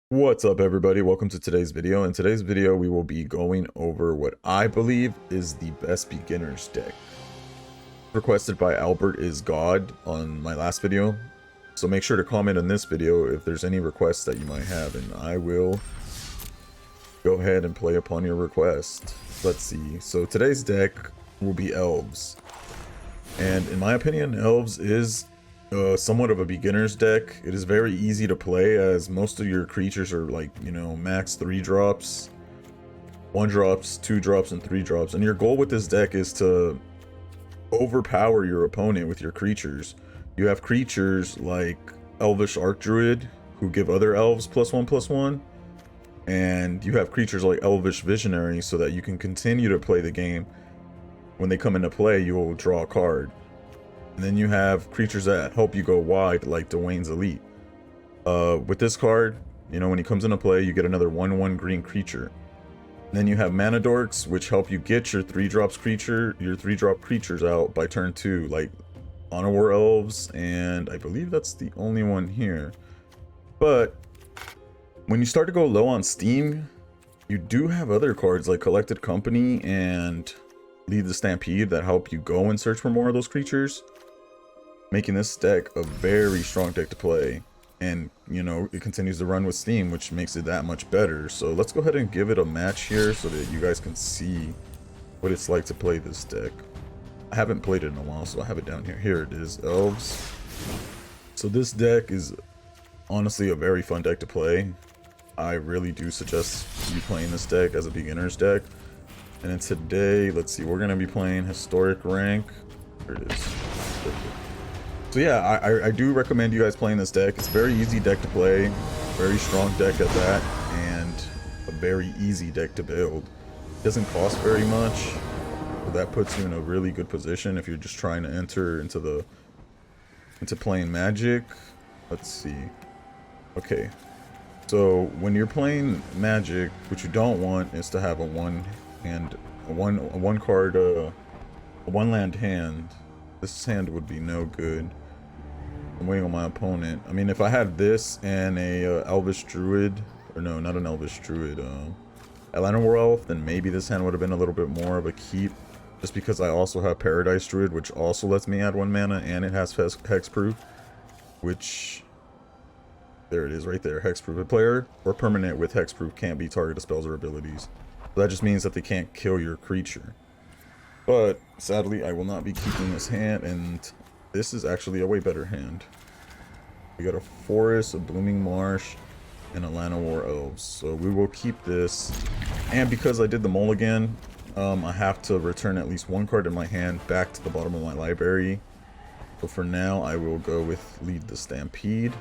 What's up, everybody? Welcome to today's video. In today's video, we will be going over what I believe is the best beginner's deck. Requested by Albert is God on my last video. So make sure to comment in this video if there's any requests that you might have, and I will go ahead and play upon your request. Let's see. So today's deck will be Elves. And in my opinion, Elves is somewhat of a beginner's deck. It is very easy to play as most of your creatures are like, max 3 drops, 1 drops, 2 drops, and 3 drops. And your goal with this deck is to overpower your opponent with your creatures. You have creatures like Elvish Archdruid who give other elves +1/+1. And you have creatures like Elvish Visionary so that you can continue to play the game. When they come into play, you'll draw a card. And then you have creatures that help you go wide, like Dwayne's Elite. With this card, when he comes into play, you get another 1/1 green creature. And then you have Mana Dorks, which help you get your 3-drop creatures out by turn 2, like Honor Elves, and I believe that's the only one here. But when you start to go low on Steam, you do have other cards like Collected Company and Lead the Stampede that help you go and search for more of those creatures, making this deck a very strong deck to play. And it continues to run with Steam, which makes it that much better. So let's go ahead and give it a match here so that you guys can see what it's like to play this deck. I haven't played it in a while, so I have it down here. Here it is, Elves. So this deck is honestly a very fun deck to play. I really do suggest you playing this deck as a beginner's deck. And then today, let's see, we're going to be playing Historic Rank. There it is. So yeah, I do recommend you guys playing this deck. It's a very easy deck to play, very strong deck at that, and a very easy deck to build. It doesn't cost very much, so that puts you in a really good position if you're just trying to enter into playing Magic. Let's see. Okay, so when you're playing Magic, what you don't want is to have a one land hand. This hand would be no good. I'm waiting on my opponent. I mean, if I had this and a Elvish Druid, or no, not an Elvish Druid, Atlanta War Elf, then maybe this hand would have been a little bit more of a keep. Just because I also have Paradise Druid, which also lets me add 1 mana, and it has Hexproof, which, there it is right there, Hexproof. A player or permanent with Hexproof can't be targeted spells or abilities. So that just means that they can't kill your creature. But sadly, I will not be keeping this hand, and this is actually a way better hand. We got a Forest, a Blooming Marsh, and a Lana War Elves. So we will keep this. And because I did the mulligan, I have to return at least 1 card in my hand back to the bottom of my library. So for now, I will go with Lead the Stampede,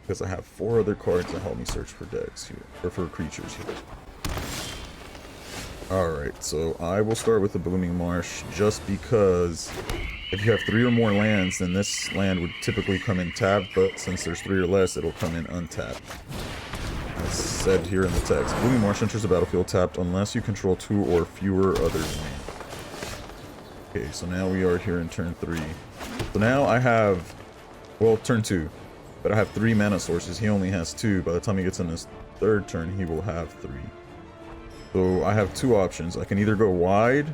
because I have 4 other cards that help me search for decks here, or for creatures here. Alright, so I will start with the Blooming Marsh just because if you have 3 or more lands, then this land would typically come in tapped, but since there's 3 or less, it'll come in untapped. As said here in the text, Blooming Marsh enters the battlefield tapped unless you control 2 or fewer other lands. Okay, so now we are here in turn 3. So now I have, well, turn 2, but I have 3 mana sources. He only has 2. By the time he gets in his 3rd turn, he will have 3. So I have 2 options. I can either go wide,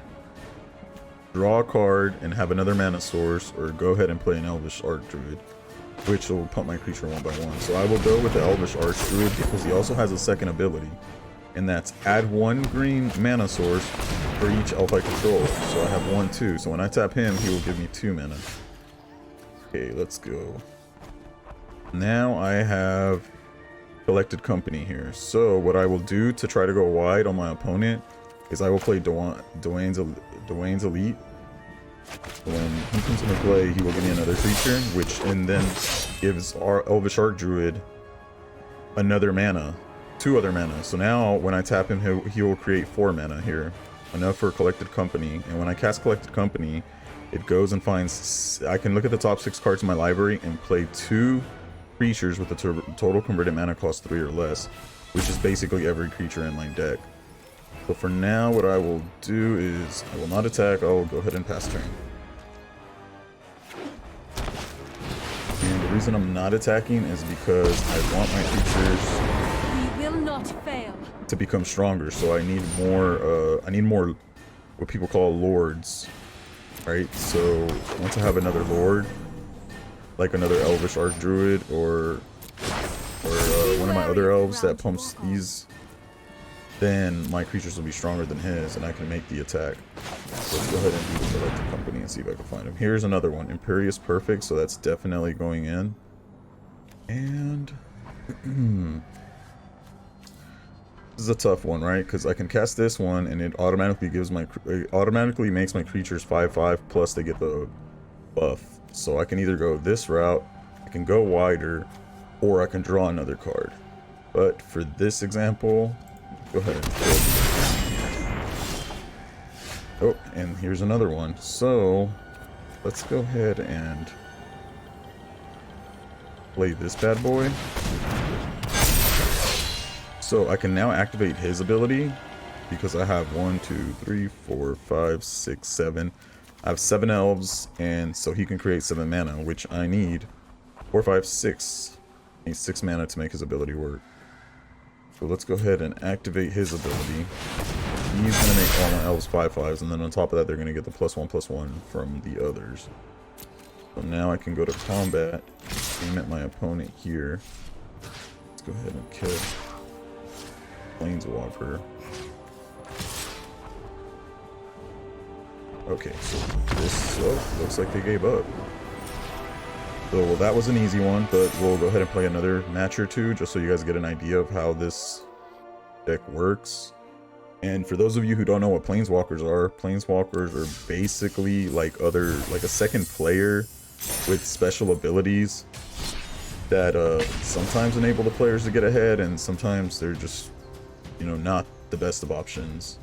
draw a card, and have another mana source, or go ahead and play an Elvish Archdruid, which will pump my creature 1 by 1. So I will go with the Elvish Archdruid because he also has a second ability, and that's add 1 green mana source for each elf I control. So I have 1, 2. So when I tap him, he will give me 2 mana. Okay, let's go. Now I have Collected Company here. So what I will do to try to go wide on my opponent is I will play Dwayne's Elite. When he comes into play, he will give me another creature, which and then gives our Elvish Archdruid another mana, 2 other mana. So now when I tap him, he will create 4 mana here, enough for Collected Company. And when I cast Collected Company, it goes and finds, I can look at the top 6 cards in my library and play 2 creatures with a total converted mana cost 3 or less, which is basically every creature in my deck. So for now, what I will do is I will not attack. I will go ahead and pass turn. And reason I'm not attacking is because I want my creatures We will not fail. to become stronger. So I need more what people call lords. Right? So once I have another lord, like another elvish archdruid or one of my other elves that pumps these, then my creatures will be stronger than his and I can make the attack. So let's go ahead and do the Electric Company and see if I can find him. Here's another one, Imperious Perfect, so that's definitely going in. And this is a tough one, right? Because I can cast this one and it automatically makes my creatures 5/5 plus they get the buff. So I can either go this route, I can go wider, or I can draw another card. But for this example, go ahead and kill. Oh, and here's another one. So let's go ahead and play this bad boy. So I can now activate his ability because I have 1, 2, 3, 4, 5, 6, 7. I have 7 elves, and so he can create 7 mana, which I need 4, 5, 6. I need 6 mana to make his ability work. So let's go ahead and activate his ability. He's going to make all my elves 5/5s, and then on top of that, they're going to get the +1/+1 from the others. So now I can go to combat, aim at my opponent here. Let's go ahead and kill Planeswalker. Okay, so this looks like they gave up. So, well, that was an easy one, but we'll go ahead and play another match or two just so you guys get an idea of how this deck works. And for those of you who don't know what Planeswalkers are basically like a second player with special abilities that sometimes enable the players to get ahead, and sometimes they're just, you know, not the best of options.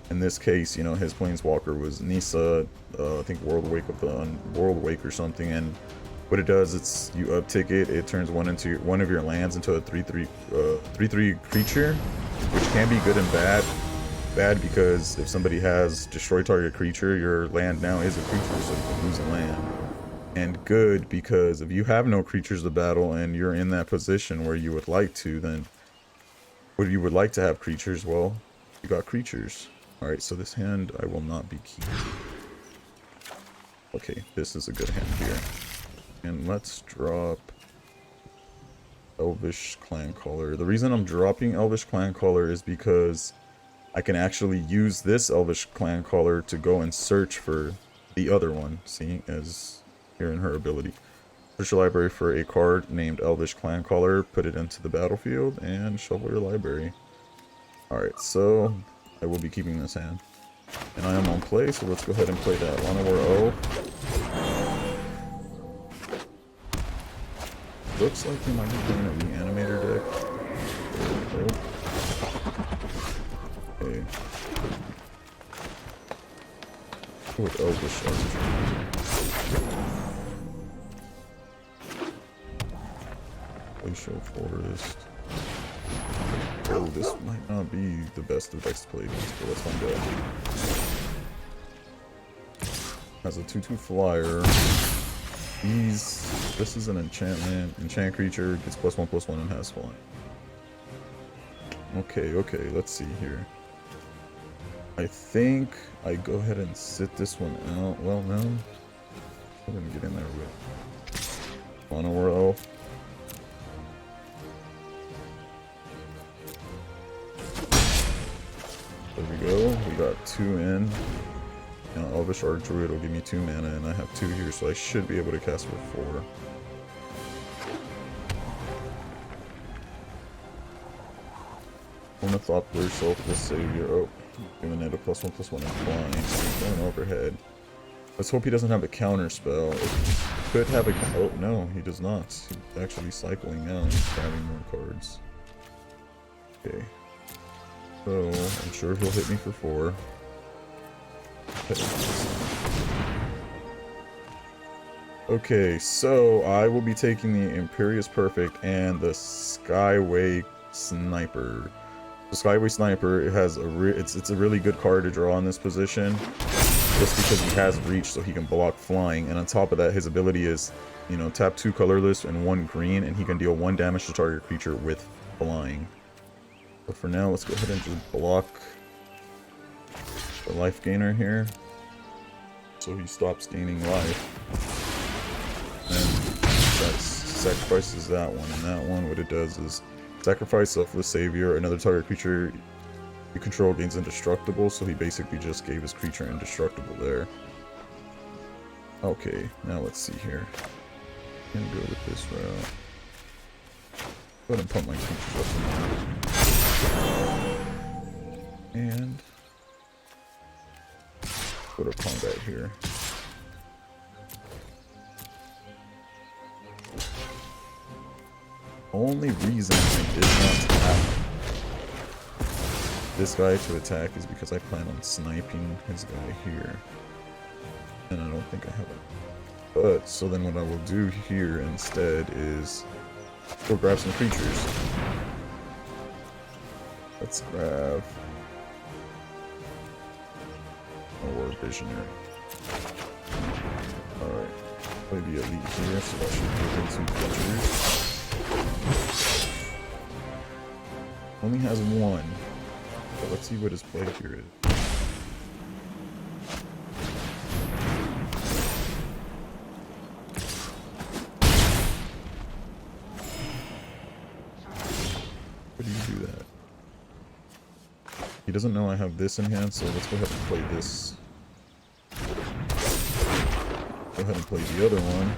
In this case, you know, his Planeswalker was Nissa, I think World Wake or something, and what it does, it's you uptick it, it turns one of your lands into a 3/3 creature, which can be good and bad. Bad because if somebody has destroy target creature, your land now is a creature, so you can lose a land. And good because if you have no creatures to battle and you're in that position where you would like to, then what you would like to have creatures, well, you got creatures. Alright, so this hand I will not be keeping. Okay, this is a good hand here. And let's drop Elvish Clancaller. The reason I'm dropping Elvish Clancaller is because I can actually use this Elvish Clancaller to go and search for the other one. See, as here in her ability. Search your library for a card named Elvish Clancaller, put it into the battlefield, and shuffle your library. Alright, so I will be keeping this hand. And I am on play, so let's go ahead and play that. Llanowar Looks like he might be playing a Reanimator deck. Okay. With Elvish Glacial Forest. Oh, this might not be the best of decks to play against, but let's find out. Has a 2/2 flyer. This is an enchantment. Enchant creature, gets +1/+1 and has flying. Okay, let's see here. I think I go ahead and sit this one out. Well, no. I'm gonna get in there with Llanowar Elf. There we go. We got 2 in. Now Elvish Archdruid will give me 2 mana, and I have 2 here, so I should be able to cast for 4. Ornithopter, Selfless Savior. Oh, giving it a +1/+1 and flying. Going overhead. Let's hope he doesn't have a counter spell. It could have a. Oh no, he does not. He's actually cycling out and grabbing more cards. Okay. So I'm sure he'll hit me for 4. Okay, so I will be taking the Imperious Perfect and the Skyway Sniper. The Skyway Sniper, it has it's a really good card to draw in this position, just because he has reach, so he can block flying. And on top of that, his ability is you know, tap 2 colorless and 1 green, and he can deal 1 damage to target creature with flying. But for now, let's go ahead and just block the life gainer here, so he stops gaining life. And that sacrifices that one, and that one, what it does is sacrifice Selfless Savior. Another target creature you control gains indestructible, so he basically just gave his creature indestructible there. Okay, now let's see here. I'm gonna go with this route. Go ahead and pump my creatures up. And go to combat here. Only reason I did not tap this guy to attack is because I plan on sniping his guy here. And I don't think I have it. But, so then what I will do here instead is go grab some creatures. Let's grab a War Visionary. Alright. Play the Elite here, so that should give him 2 creatures. Only has 1. But let's see what his play here is. What do you do that? He doesn't know I have this in hand, so let's go ahead and play this. Go ahead and play the other one.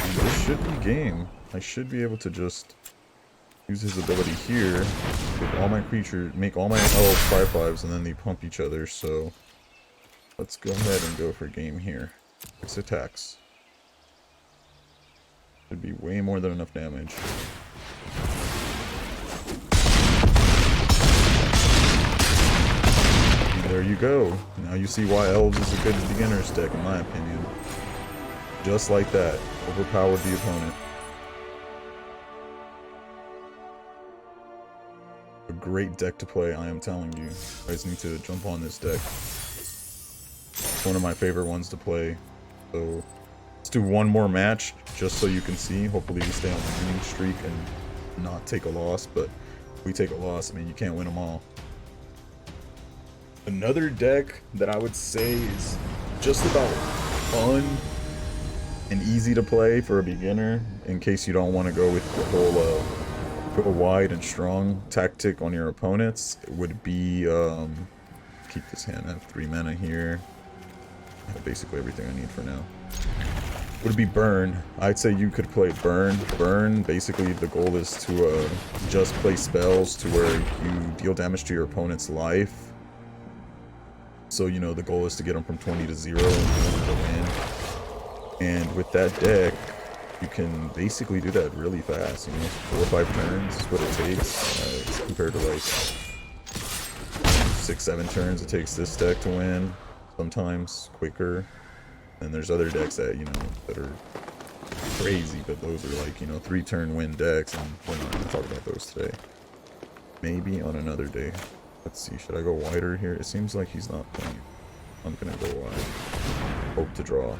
And this should be game. I should be able to just use his ability here with all my creatures, make all my elves 5/5s, and then they pump each other. So let's go ahead and go for game here. 6 attacks. Should be way more than enough damage. And there you go. Now you see why elves is a good beginner's deck, in my opinion. Just like that, overpowered the opponent. A great deck to play, I am telling you. You guys need to jump on this deck. It's one of my favorite ones to play. So let's do one more match just so you can see. Hopefully we stay on the winning streak and not take a loss, but if we take a loss, I mean, you can't win them all. Another deck that I would say is just about fun and easy to play for a beginner, in case you don't want to go with the whole go wide and strong tactic on your opponents, it would be keep this hand. I have 3 mana here. I have basically everything I need for now. Would be Burn. I'd say you could play Burn. Burn, basically the goal is to just play spells to where you deal damage to your opponent's life. So, you know, the goal is to get them from 20 to 0 in order to win. And with that deck, you can basically do that really fast, you know, 4 or 5 turns is what it takes, compared to like 6, 7 turns it takes this deck to win, sometimes quicker. And there's other decks that, you know, that are crazy, but those are like, you know, 3-turn win decks, and we're not going to talk about those today. Maybe on another day. Let's see, should I go wider here? It seems like he's not playing. I'm going to go wide. Hope to draw.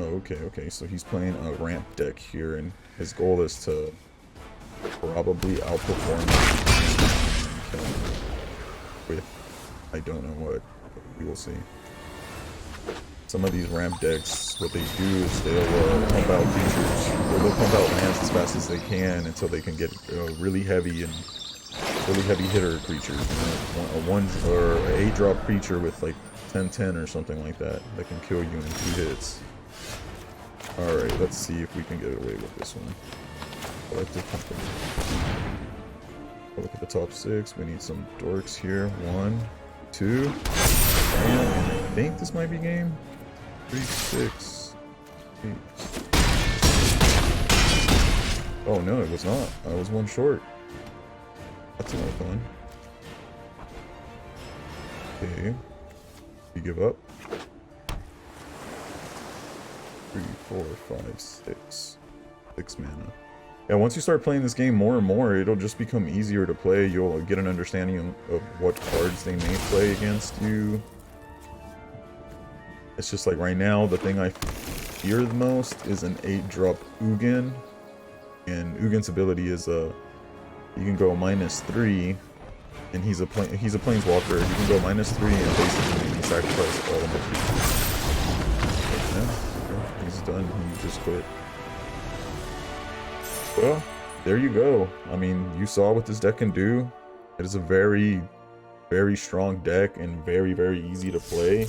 Oh, okay, so he's playing a ramp deck here, and his goal is to probably outperform him with, I don't know what, but we will see. Some of these ramp decks, what they do is they'll pump out creatures, or they'll pump out lands as fast as they can until they can get really heavy hitter creatures, you know, a 1 or a 8-drop creature with like 10/10 or something like that can kill you in 2 hits. Alright, let's see if we can get away with this one. I like to pump them. Look at the top 6. We need some dorks here. 1, 2. And I think this might be game. 3, 6, 8. Oh no, it was not. I was 1 short. That's no fun. Okay. You give up? 3, 4, 5, 6. 6 mana. Yeah, once you start playing this game more and more, it'll just become easier to play. You'll get an understanding of what cards they may play against you. It's just like right now, the thing I fear the most is an 8-drop Ugin. And Ugin's ability is you can go -3, and he's a planeswalker. You can go -3 and basically sacrifice all of them. Yeah, he's done. He just quit. Well, there you go. I mean, you saw what this deck can do. It is a very, very strong deck and very, very easy to play.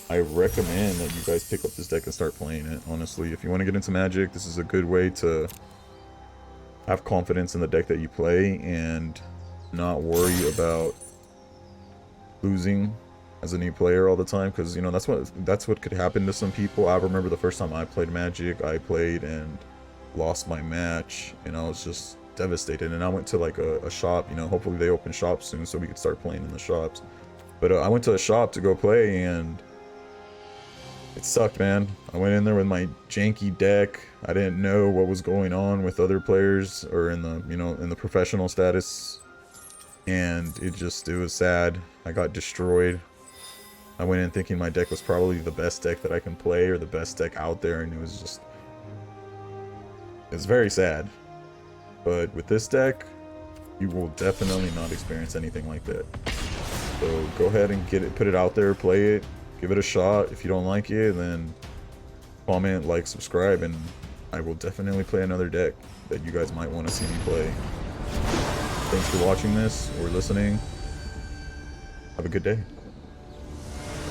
I recommend that you guys pick up this deck and start playing it, honestly. If you want to get into Magic, this is a good way to have confidence in the deck that you play and not worry about losing as a new player all the time, because, you know, that's what could happen to some people. I remember the first time I played Magic, I played and lost my match, and I was just devastated. And I went to like a shop, you know, hopefully they open shops soon so we could start playing in the shops. But I went to a shop to go play, and it sucked, man. I went in there with my janky deck. I didn't know what was going on with other players or in the, you know, in the professional status, and it was sad. I got destroyed. I went in thinking my deck was probably the best deck that I can play or the best deck out there, and it's very sad. But with this deck, you will definitely not experience anything like that. So go ahead and put it out there, play it, give it a shot. If you don't like it, then comment, like, subscribe, and I will definitely play another deck that you guys might want to see me play. Thanks for watching this or listening. Have a good day.